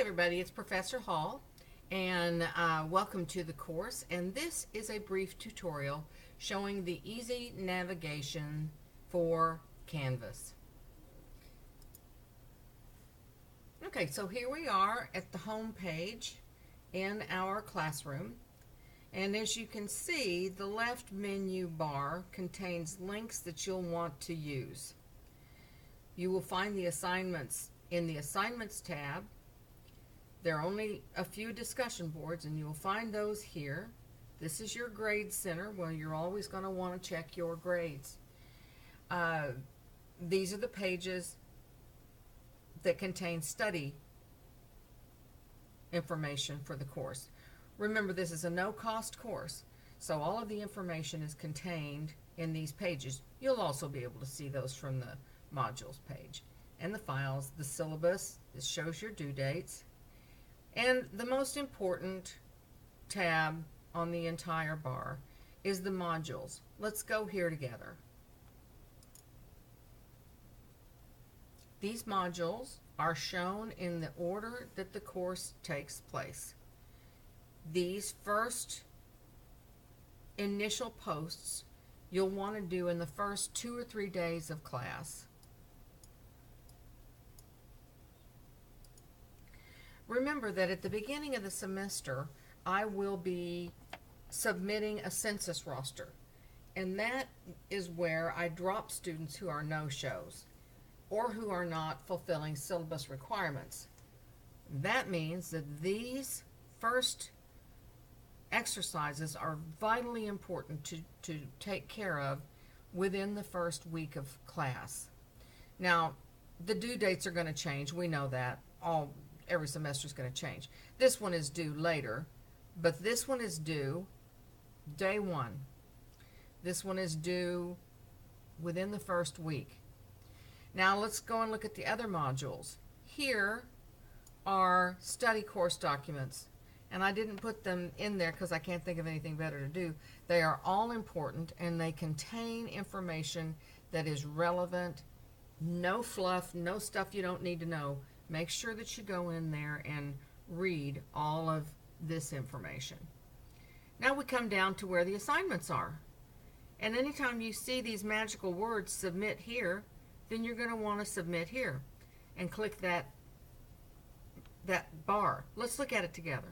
everybody, it's Professor Hall, and welcome to the course. And this is a brief tutorial showing the easy navigation for Canvas. Okay, so here we are at the home page in our classroom. And as you can see, the left menu bar contains links that you'll want to use. You will find the assignments in the Assignments tab. There are only a few discussion boards, and you'll find those here. This is your grade center, where you're always going to want to check your grades. These are the pages that contain study information for the course. Remember, this is a no-cost course, so all of the information is contained in these pages. You'll also be able to see those from the modules page. And the files, the syllabus, this shows your due dates. And the most important tab on the entire bar is the modules. Let's go here together. These modules are shown in the order that the course takes place. These first initial posts you'll want to do in the first 2 or 3 days of class. Remember that at the beginning of the semester, I will be submitting a census roster, and that is where I drop students who are no-shows or who are not fulfilling syllabus requirements. That means that these first exercises are vitally important to take care of within the first week of class. Now, the due dates are going to change. We know that. Every semester is going to change. This one is due later, but this one is due day 1. This one is due within the first week. Now let's go and look at the other modules. Here are study course documents, and I didn't put them in there because I can't think of anything better to do. They are all important, and they contain information that is relevant. No fluff, no stuff you don't need to know. Make sure that you go in there and read all of this information. Now we come down to where the assignments are. And anytime you see these magical words, submit here, then you're going to want to submit here and click that bar. Let's look at it together.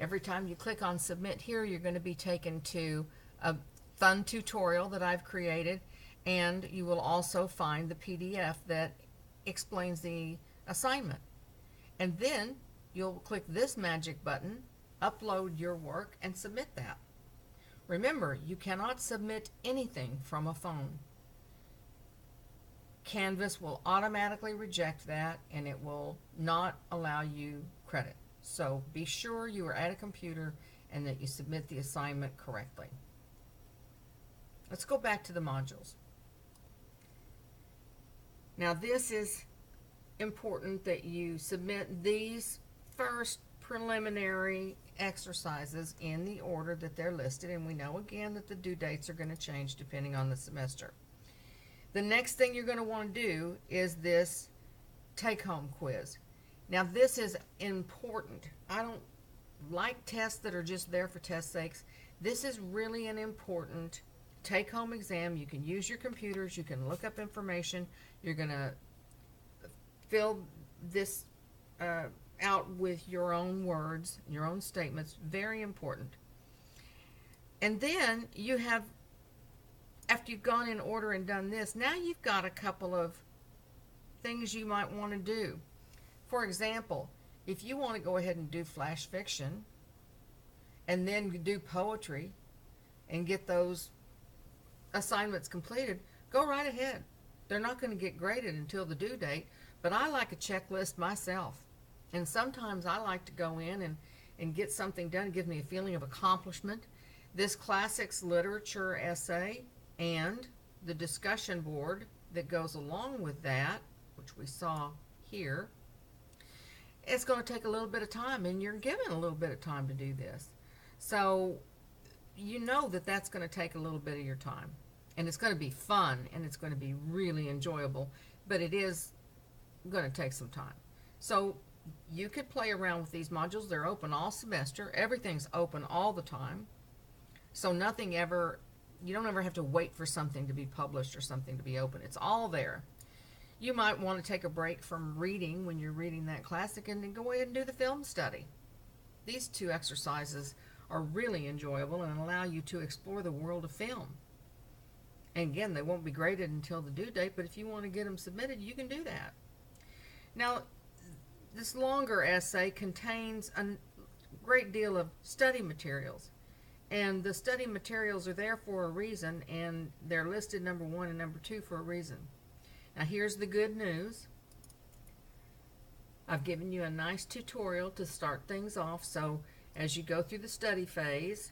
Every time you click on submit here, you're going to be taken to a fun tutorial that I've created, and you will also find the PDF that explains the assignment. And then you'll click this magic button, upload your work, and submit that. Remember, you cannot submit anything from a phone. Canvas will automatically reject that, and it will not allow you credit. So be sure you are at a computer and that you submit the assignment correctly. Let's go back to the modules. Now this is important that you submit these first preliminary exercises in the order that they're listed, and we know again that the due dates are going to change depending on the semester. The next thing you're going to want to do is this take-home quiz. Now this is important. I don't like tests that are just there for test sakes. This is really an important take-home exam. You can use your computers, you can look up information, you're going to fill this out with your own words, your own statements. Very important. And then you have, after you've gone in order and done this, now you've got a couple of things you might want to do. For example, if you want to go ahead and do flash fiction and then do poetry and get those assignments completed, go right ahead. They're not going to get graded until the due date, but I like a checklist myself. And sometimes I like to go in and get something done. It gives me a feeling of accomplishment. This classics literature essay and the discussion board that goes along with that, which we saw here, it's going to take a little bit of time, and you're given a little bit of time to do this. So you know that that's going to take a little bit of your time. And it's going to be fun, and it's going to be really enjoyable, but it is going to take some time. So You could play around with these modules. They're open all semester. Everything's open all the time. So nothing ever, you don't ever have to wait for something to be published or something to be open. It's all there. You might want to take a break from reading when you're reading that classic and then go ahead and do the film study. These two exercises are really enjoyable and allow you to explore the world of film. And again, they won't be graded until the due date, but if you want to get them submitted, you can do that. Now, this longer essay contains a great deal of study materials. And the study materials are there for a reason, and they're listed number 1 and number 2 for a reason. Now, here's the good news. I've given you a nice tutorial to start things off, so as you go through the study phase,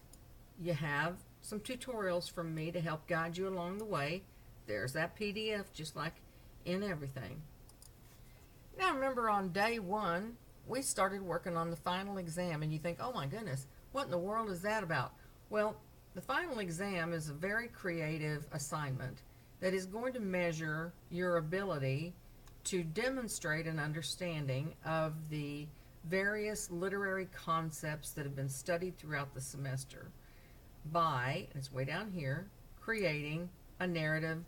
you have some tutorials from me to help guide you along the way. There's that PDF, just like in everything. Now remember, on day 1, we started working on the final exam, and you think, oh my goodness, what in the world is that about? Well, the final exam is a very creative assignment that is going to measure your ability to demonstrate an understanding of the various literary concepts that have been studied throughout the semester by, and it's way down here, creating a narrative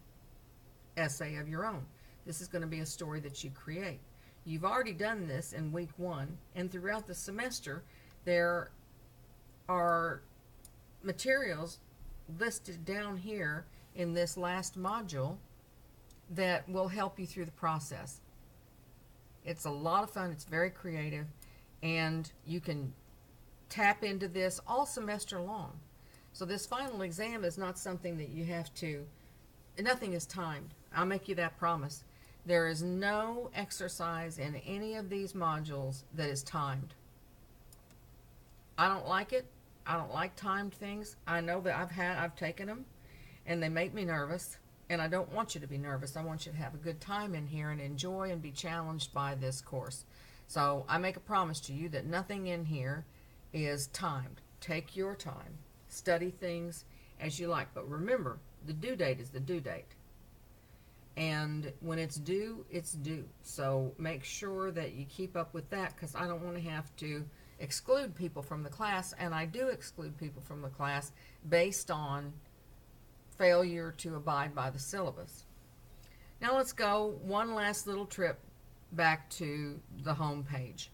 essay of your own. This is going to be a story that you create. You've already done this in week 1, and throughout the semester there are materials listed down here in this last module that will help you through the process. It's a lot of fun, it's very creative, and you can tap into this all semester long. So this final exam is not something that you have to, nothing is timed. I'll make you that promise. There is no exercise in any of these modules that is timed. I don't like it. I don't like timed things. I know that I've taken them, and they make me nervous, and I don't want you to be nervous. I want you to have a good time in here and enjoy and be challenged by this course. So I make a promise to you that nothing in here is timed. Take your time. Study things as you like. But remember, the due date is the due date. And when it's due, it's due. So make sure that you keep up with that, because I don't want to have to exclude people from the class, and I do exclude people from the class based on failure to abide by the syllabus. Now let's go one last little trip back to the home page.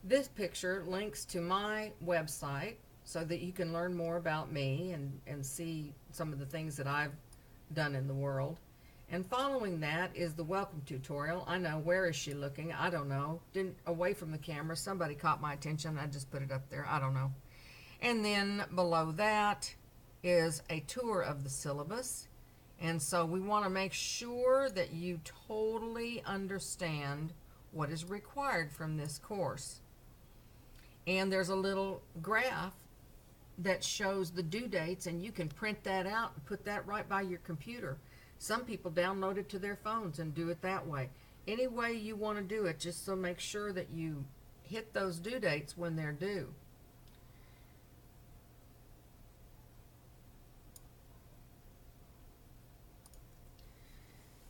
This picture links to my website so that you can learn more about me and see some of the things that I've done in the world. And following that is the welcome tutorial. I know, where is she looking? I don't know. Didn't away from the camera. Somebody caught my attention. I just put it up there. I don't know. And then below that is a tour of the syllabus. And so we want to make sure that you totally understand what is required from this course. And there's a little graph that shows the due dates, and you can print that out and put that right by your computer. Some people download it to their phones and do it that way. Any way you want to do it, just so make sure that you hit those due dates when they're due.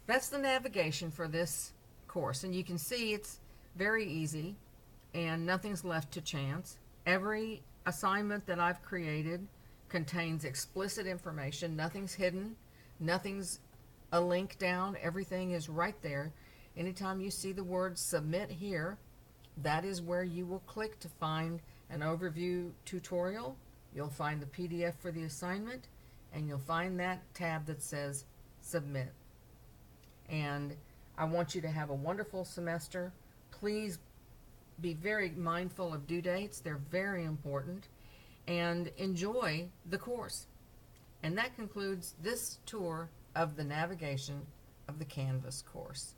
That's the navigation for this course, and you can see it's very easy and nothing's left to chance. Every assignment that I've created contains explicit information. Nothing's hidden, nothing's a link down, everything is right there. Anytime you see the word submit here, that is where you will click to find an overview tutorial. You'll find the PDF for the assignment, and you'll find that tab that says submit. And I want you to have a wonderful semester. Please be very mindful of due dates. They're very important. And enjoy the course. And that concludes this tour of the navigation of the Canvas course.